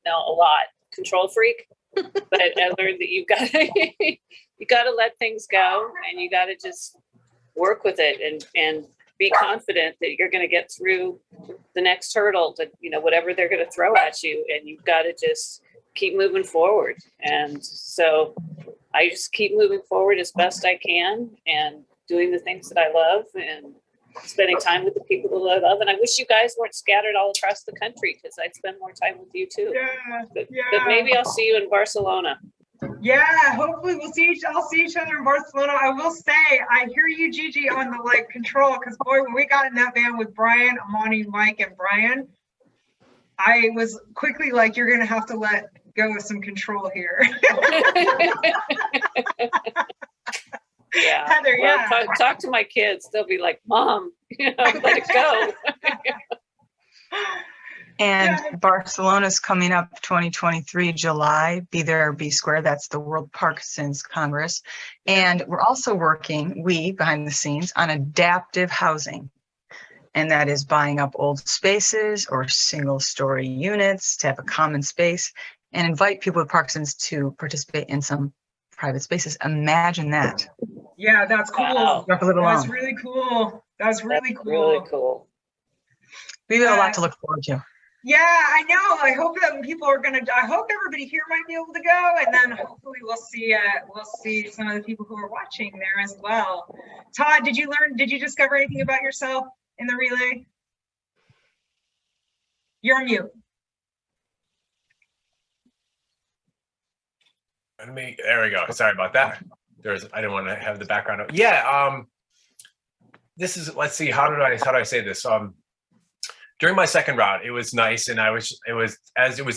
lot control freak, but I learned that you gotta let things go, and you gotta just work with it and be confident that you're going to get through the next hurdle, that whatever they're going to throw at you, and you've got to just keep moving forward. And so I just keep moving forward as best I can and doing the things that I love and spending time with the people that I love. And I wish you guys weren't scattered all across the country, because I'd spend more time with you too. But maybe I'll see you in Barcelona. Yeah, hopefully I'll see each other in Barcelona. I will say, I hear you, Gigi, on the control, because boy, when we got in that van with Brian, Amani, Mike, and Brian, I was quickly like, you're gonna have to let go of some control here. Yeah. Heather, well, talk to my kids. They'll be like, Mom, let it go. And Barcelona's coming up 2023, July. Be there or be square. That's the World Parkinson's Congress. And we're also working, behind the scenes, on adaptive housing. And that is buying up old spaces or single-story units to have a common space and invite people with Parkinson's to participate in some private spaces. Imagine that. Yeah, that's cool. Wow. That's really cool. That's really cool. We have a lot to look forward to. Yeah, I know. I hope that I hope everybody here might be able to go, and then hopefully we'll see some of the people who are watching there as well. Todd, did you discover anything about yourself in the relay? You're on mute. There we go. Sorry about that. I didn't want to have the background. Yeah. Let's see. How do I say this? During my second round, it was nice, and it was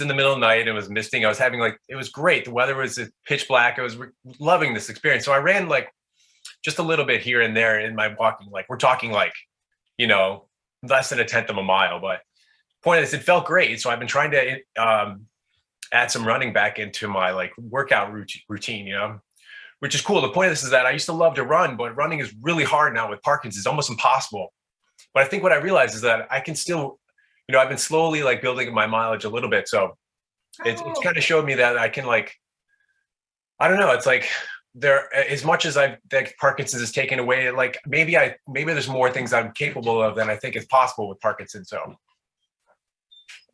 in the middle of the night, it was misting. I was having it was great. The weather was pitch black. I was loving this experience. So I ran just a little bit here and there in my walking. We're talking less than a tenth of a mile. But point is, it felt great. So I've been trying to add some running back into my workout routine, which is cool. The point of this is that I used to love to run, but running is really hard now with Parkinson's. It's almost impossible. But I think what I realized is that I can still, I've been slowly building my mileage a little bit. So it's kind of showed me that I can I don't know. It's there, as much as that Parkinson's is taken away, maybe there's more things I'm capable of than I think is possible with Parkinson's. So.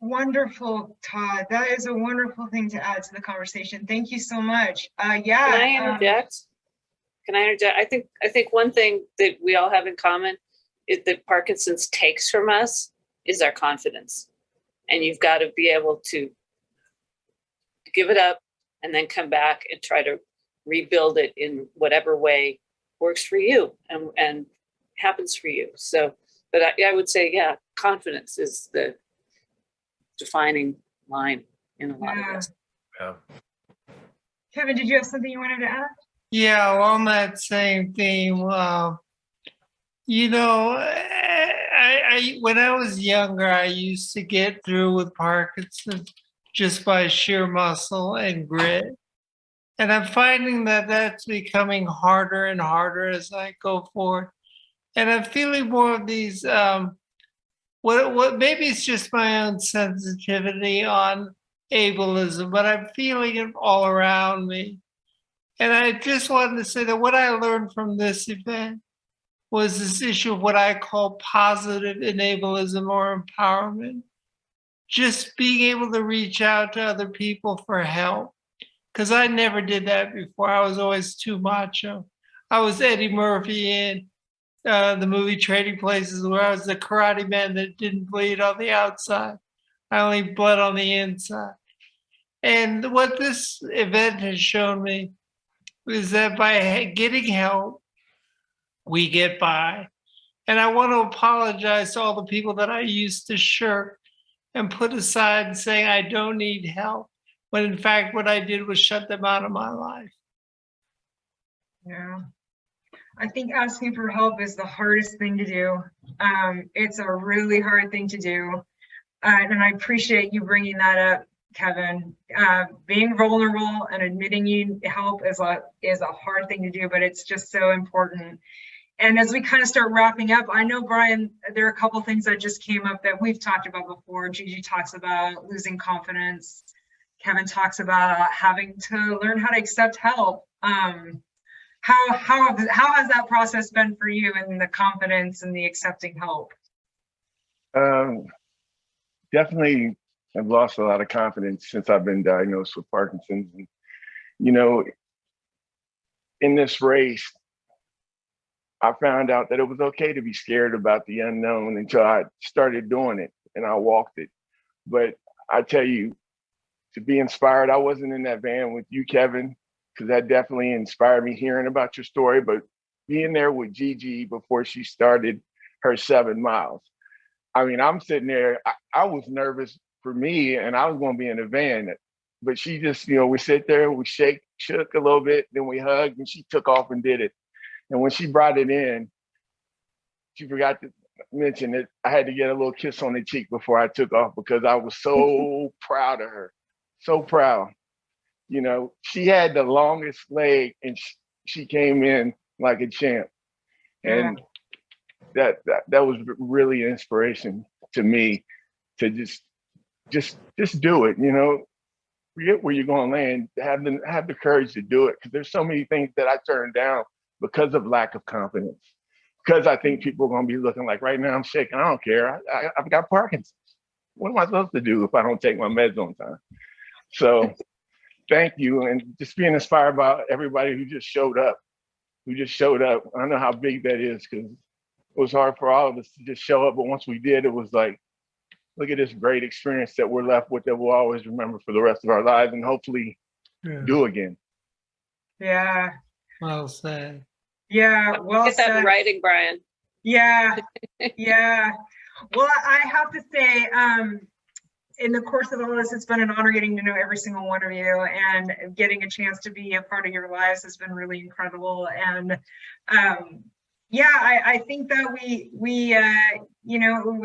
Wonderful, Todd. That is a wonderful thing to add to the conversation. Thank you so much. Yeah. Can I interject? I think one thing that we all have in common is that Parkinson's takes from us is our confidence. And you've got to be able to give it up and then come back and try to rebuild it in whatever way works for you and happens for you. So, but I would say, yeah, confidence is the defining line in a lot of this. Yeah. Kevin, did you have something you wanted to add? Yeah, well, on that same theme, when I was younger, I used to get through with Parkinson's just by sheer muscle and grit. And I'm finding that that's becoming harder and harder as I go forward. And I'm feeling more of these, what maybe it's just my own sensitivity on ableism, but I'm feeling it all around me. And I just wanted to say that what I learned from this event was this issue of what I call positive enablism or empowerment. Just being able to reach out to other people for help. Because I never did that before. I was always too macho. I was Eddie Murphy in the movie Trading Places, where I was the karate man that didn't bleed on the outside. I only bled on the inside. And what this event has shown me is that by getting help, we get by. And I want to apologize to all the people that I used to shirk and put aside saying I don't need help, when in fact what I did was shut them out of my life. Yeah. I think asking for help is the hardest thing to do. It's a really hard thing to do. And I appreciate you bringing that up, Kevin. Being vulnerable and admitting you need help is a hard thing to do, but it's just so important. And as we kind of start wrapping up, I know, Brian, there are a couple things that just came up that we've talked about before. Gigi talks about losing confidence. Kevin talks about having to learn how to accept help. How has that process been for you, and the confidence and the accepting help? Definitely I've lost a lot of confidence since I've been diagnosed with Parkinson's. And, you know, in this race, I found out that it was okay to be scared about the unknown until I started doing it and I walked it. But I tell you, to be inspired, I wasn't in that van with you, Kevin, because that definitely inspired me hearing about your story, but being there with Gigi before she started her 7 miles. I mean, I'm sitting there, I was nervous for me and I was going to be in the van, but she just, you know, we sit there, we shook a little bit, then we hugged and she took off and did it. And when she brought it in, she forgot to mention that I had to get a little kiss on the cheek before I took off because I was so proud of her, so proud. You know, she had the longest leg and she came in like a champ. And that was really an inspiration to me to just do it, you know, forget where you're going to land, have the courage to do it. Because there's so many things that I turned down because of lack of confidence. Because I think people are going to be looking like, right now I'm shaking, I don't care. I've got Parkinson's. What am I supposed to do if I don't take my meds on time? So thank you. And just being inspired by everybody who just showed up. I know how big that is because it was hard for all of us to just show up. But once we did, it was like, look at this great experience that we're left with that we'll always remember for the rest of our lives and hopefully do again. Yeah. Well said. Yeah, well Get that said. in writing, Brian. Yeah, yeah. Well, I have to say, in the course of all this, it's been an honor getting to know every single one of you, and getting a chance to be a part of your lives has been really incredible. And yeah, I think that we you know,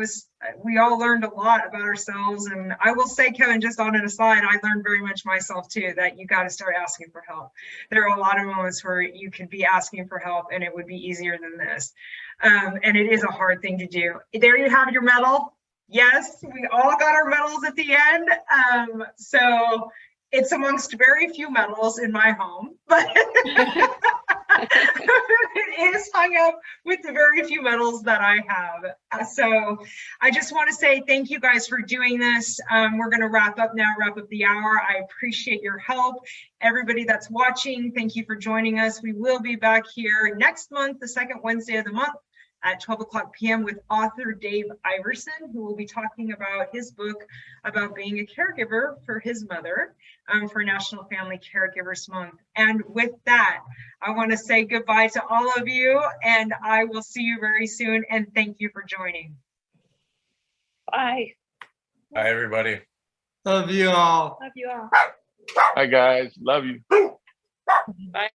we all learned a lot about ourselves. And I will say, Kevin, just on an aside, I learned very much myself too, that you got to start asking for help. There are a lot of moments where you could be asking for help and it would be easier than this. And it is a hard thing to do. There you have your medal. Yes, we all got our medals at the end. So it's amongst very few medals in my home, but it is hung up with the very few medals that I have. So I just want to say thank you guys for doing this. We're going to wrap up the hour. I appreciate your help. Everybody that's watching, thank you for joining us. We will be back here next month, the second Wednesday of the month, at 12 p.m. with author Dave Iverson, who will be talking about his book about being a caregiver for his mother for National Family Caregivers Month. And with that, I want to say goodbye to all of you, and I will see you very soon. And thank you for joining. Bye. Bye, everybody. Love you all. Love you all. Hi, guys. Love you. Bye.